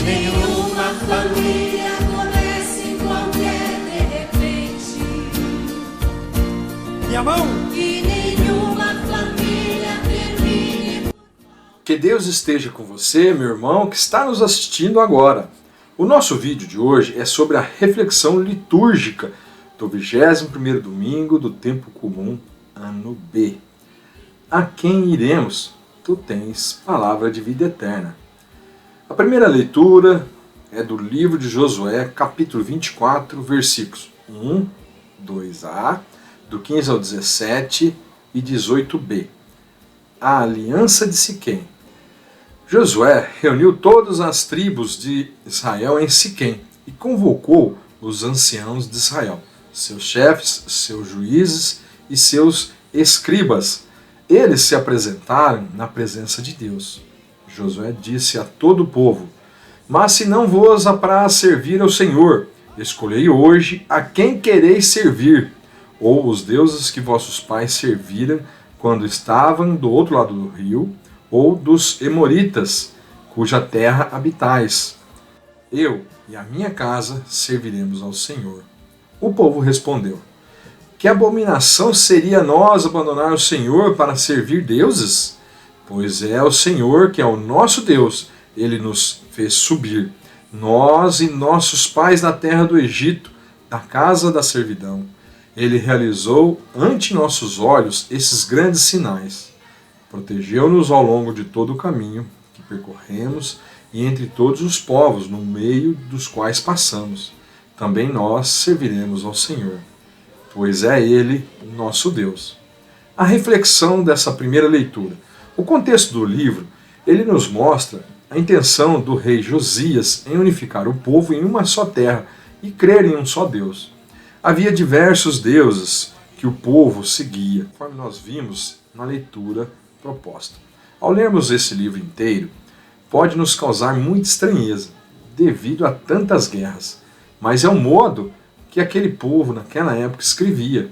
Nenhuma família adoece em qualquer de repente. Minha mão! E nenhuma família termine. Que Deus esteja com você, meu irmão, que está nos assistindo agora. O nosso vídeo de hoje é sobre a reflexão litúrgica do 21º domingo do tempo comum, ano B. A quem iremos? Tu tens palavra de vida eterna. A primeira leitura é do livro de Josué, capítulo 24, versículos 1, 2a, do 15 ao 17 e 18b. A aliança de Siquém. Josué reuniu todas as tribos de Israel em Siquém e convocou os anciãos de Israel, seus chefes, seus juízes e seus escribas. Eles se apresentaram na presença de Deus. Josué disse a todo o povo: mas se não vos apraz servir ao Senhor, escolhei hoje a quem quereis servir, ou os deuses que vossos pais serviram quando estavam do outro lado do rio, ou dos Emoritas, cuja terra habitais. Eu e a minha casa serviremos ao Senhor. O povo respondeu: que abominação seria nós abandonar o Senhor para servir deuses? Pois é o Senhor que é o nosso Deus, ele nos fez subir, nós e nossos pais da terra do Egito, da casa da servidão. Ele realizou ante nossos olhos esses grandes sinais. Protegeu-nos ao longo de todo o caminho que percorremos e entre todos os povos no meio dos quais passamos. Também nós serviremos ao Senhor, pois é Ele o nosso Deus. A reflexão dessa primeira leitura. O contexto do livro, ele nos mostra a intenção do rei Josias em unificar o povo em uma só terra e crer em um só Deus. Havia diversos deuses que o povo seguia, conforme nós vimos na leitura proposta. Ao lermos esse livro inteiro, pode nos causar muita estranheza, devido a tantas guerras, mas é o modo que aquele povo naquela época escrevia.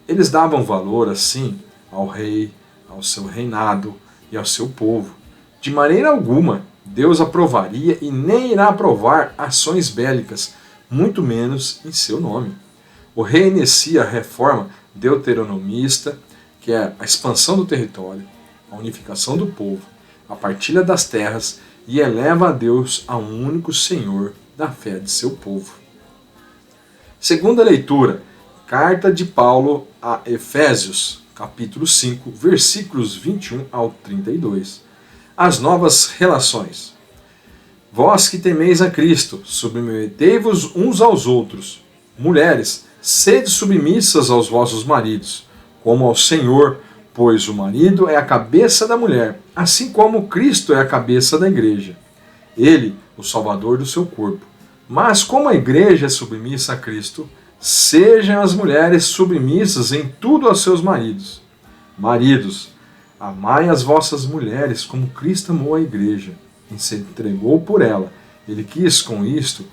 Eles davam valor, assim, ao rei, ao seu reinado e ao seu povo. De maneira alguma, Deus aprovaria e nem irá aprovar ações bélicas, muito menos em seu nome. O rei inicia a reforma deuteronomista, que é a expansão do território, a unificação do povo, a partilha das terras e eleva a Deus a um único Senhor da fé de seu povo. Segunda leitura, carta de Paulo a Efésios, capítulo 5, versículos 21 ao 32. As novas relações. Vós que temeis a Cristo, submetei-vos uns aos outros. Mulheres, sede submissas aos vossos maridos, como ao Senhor, pois o marido é a cabeça da mulher, assim como Cristo é a cabeça da igreja. Ele, o Salvador do seu corpo. Mas como a igreja é submissa a Cristo, sejam as mulheres submissas em tudo aos seus maridos. Maridos, amai as vossas mulheres como Cristo amou a igreja, e se entregou por ela. Ele quis, com isto,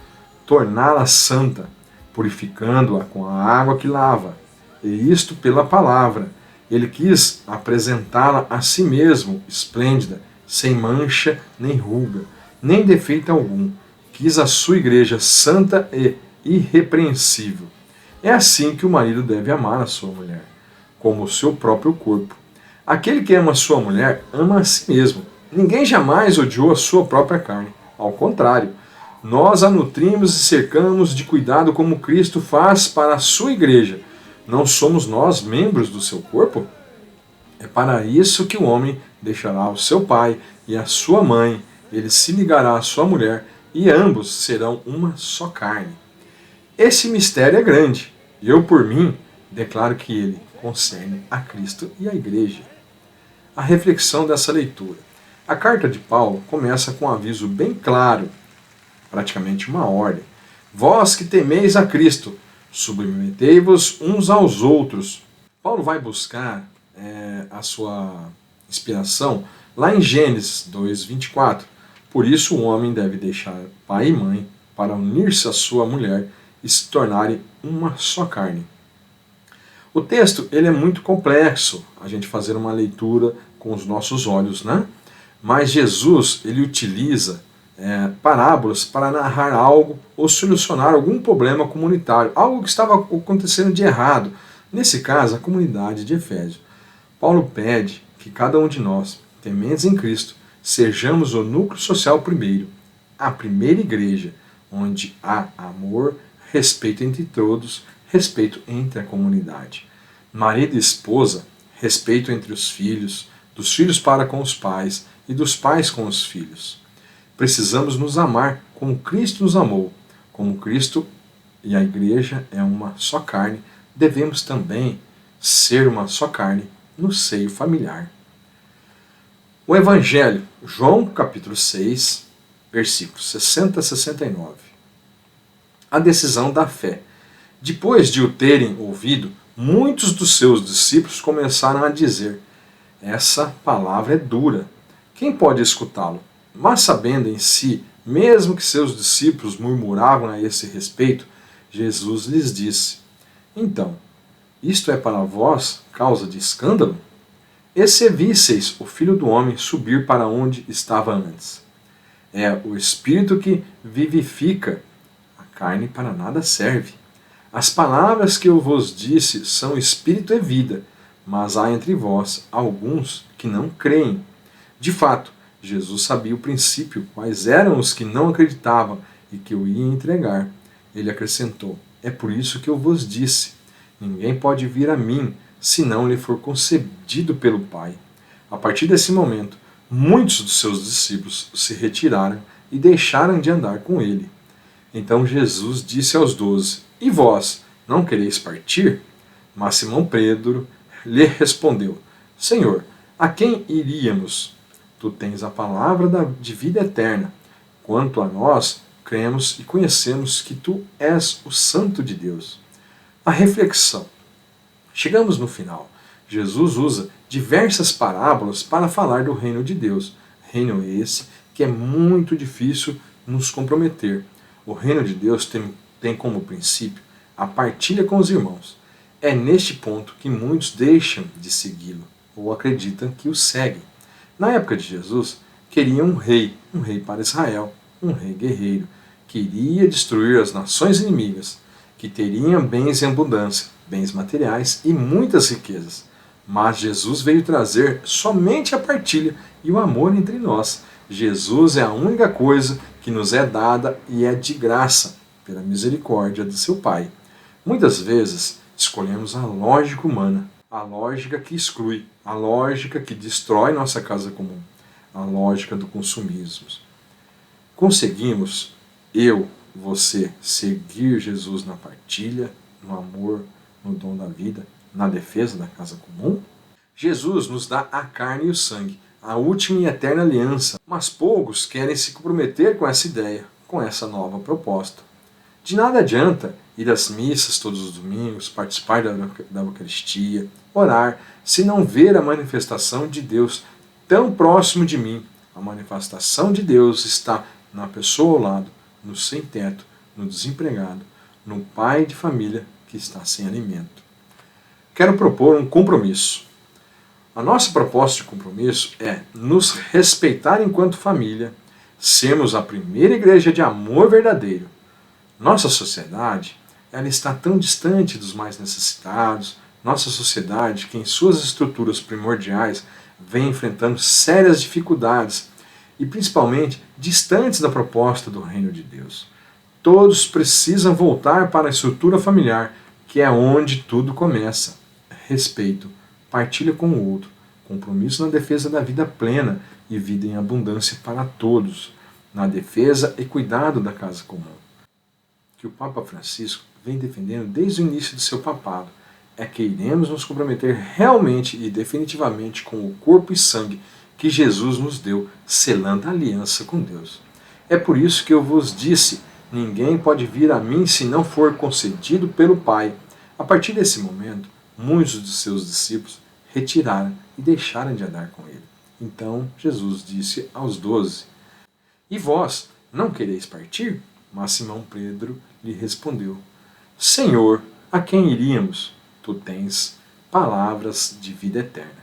torná-la santa, purificando-a com a água que lava, e isto pela palavra. Ele quis apresentá-la a si mesmo, esplêndida, sem mancha nem ruga, nem defeito algum. Quis a sua igreja santa e irrepreensível. É assim que o marido deve amar a sua mulher, como o seu próprio corpo. Aquele que ama a sua mulher, ama a si mesmo. Ninguém jamais odiou a sua própria carne. Ao contrário, nós a nutrimos e cercamos de cuidado como Cristo faz para a sua igreja. Não somos nós membros do seu corpo? É para isso que o homem deixará o seu pai e a sua mãe, ele se ligará à sua mulher, e ambos serão uma só carne. Esse mistério é grande, e eu, por mim, declaro que ele concerne a Cristo e a igreja. A reflexão dessa leitura. A carta de Paulo começa com um aviso bem claro, praticamente uma ordem. Vós que temeis a Cristo, submetei-vos uns aos outros. Paulo vai buscar a sua inspiração lá em Gênesis 2:24. Por isso o homem deve deixar pai e mãe para unir-se à sua mulher e se tornarem uma só carne. O texto ele é muito complexo, a gente fazer uma leitura com os nossos olhos, né? Mas Jesus ele utiliza parábolas para narrar algo ou solucionar algum problema comunitário, algo que estava acontecendo de errado, nesse caso a comunidade de Efésio. Paulo pede que cada um de nós, tementes em Cristo, sejamos o núcleo social primeiro, a primeira igreja, onde há amor, respeito entre todos, respeito entre a comunidade. Marido e esposa, respeito entre os filhos, dos filhos para com os pais e dos pais com os filhos. Precisamos nos amar como Cristo nos amou. Como Cristo e a igreja é uma só carne, devemos também ser uma só carne no seio familiar. O Evangelho, João capítulo 6, versículos 60 a 69. A decisão da fé. Depois de o terem ouvido, muitos dos seus discípulos começaram a dizer: essa palavra é dura. Quem pode escutá-lo? Mas sabendo em si, mesmo que seus discípulos murmuravam a esse respeito, Jesus lhes disse: então, isto é para vós causa de escândalo? E se visseis o Filho do Homem subir para onde estava antes? É o Espírito que vivifica, a carne para nada serve. As palavras que eu vos disse são Espírito e vida, mas há entre vós alguns que não creem. De fato, Jesus sabia o princípio, quais eram os que não acreditavam e que eu ia entregar. Ele acrescentou: é por isso que eu vos disse, ninguém pode vir a mim, se não lhe for concedido pelo Pai. A partir desse momento, muitos dos seus discípulos se retiraram e deixaram de andar com ele. Então Jesus disse aos 12: e vós, não quereis partir? Mas Simão Pedro lhe respondeu: Senhor, a quem iríamos? Tu tens a palavra de vida eterna. Quanto a nós, cremos e conhecemos que tu és o Santo de Deus. A reflexão. Chegamos no final. Jesus usa diversas parábolas para falar do reino de Deus. Reino esse que é muito difícil nos comprometer. O reino de Deus tem como princípio a partilha com os irmãos. É neste ponto que muitos deixam de segui-lo ou acreditam que o seguem. Na época de Jesus, queriam um rei para Israel, um rei guerreiro, que iria destruir as nações inimigas, que teriam bens em abundância, bens materiais e muitas riquezas. Mas Jesus veio trazer somente a partilha e o amor entre nós. Jesus é a única coisa que nos é dada e é de graça, pela misericórdia do seu Pai. Muitas vezes escolhemos a lógica humana, a lógica que exclui, a lógica que destrói nossa casa comum, a lógica do consumismo. Conseguimos, eu, você, seguir Jesus na partilha, no amor, no dom da vida, na defesa da casa comum? Jesus nos dá a carne e o sangue, a última e eterna aliança, mas poucos querem se comprometer com essa ideia, com essa nova proposta. De nada adianta ir às missas todos os domingos, participar da Eucaristia, orar, se não ver a manifestação de Deus tão próximo de mim. A manifestação de Deus está na pessoa ao lado, no sem-teto, no desempregado, no pai de família que está sem alimento. Quero propor um compromisso. A nossa proposta de compromisso é nos respeitar enquanto família, sermos a primeira igreja de amor verdadeiro. Nossa sociedade, ela está tão distante dos mais necessitados. Nossa sociedade, que em suas estruturas primordiais vem enfrentando sérias dificuldades e principalmente distantes da proposta do reino de Deus. Todos precisam voltar para a estrutura familiar, que é onde tudo começa. Respeito, partilha com o outro, compromisso na defesa da vida plena e vida em abundância para todos, na defesa e cuidado da casa comum. Que o Papa Francisco vem defendendo desde o início do seu papado é que iremos nos comprometer realmente e definitivamente com o corpo e sangue que Jesus nos deu, selando a aliança com Deus. É por isso que eu vos disse, ninguém pode vir a mim se não for concedido pelo Pai. A partir desse momento, muitos dos seus discípulos retiraram e deixaram de andar com ele. Então Jesus disse aos 12, e vós, não quereis partir? Mas Simão Pedro lhe respondeu, Senhor, a quem iríamos? Tu tens palavras de vida eterna.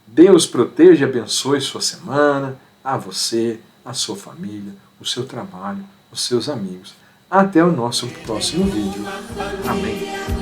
Deus proteja e abençoe sua semana, a você, a sua família, o seu trabalho, os seus amigos. Até o nosso próximo vídeo. Amém.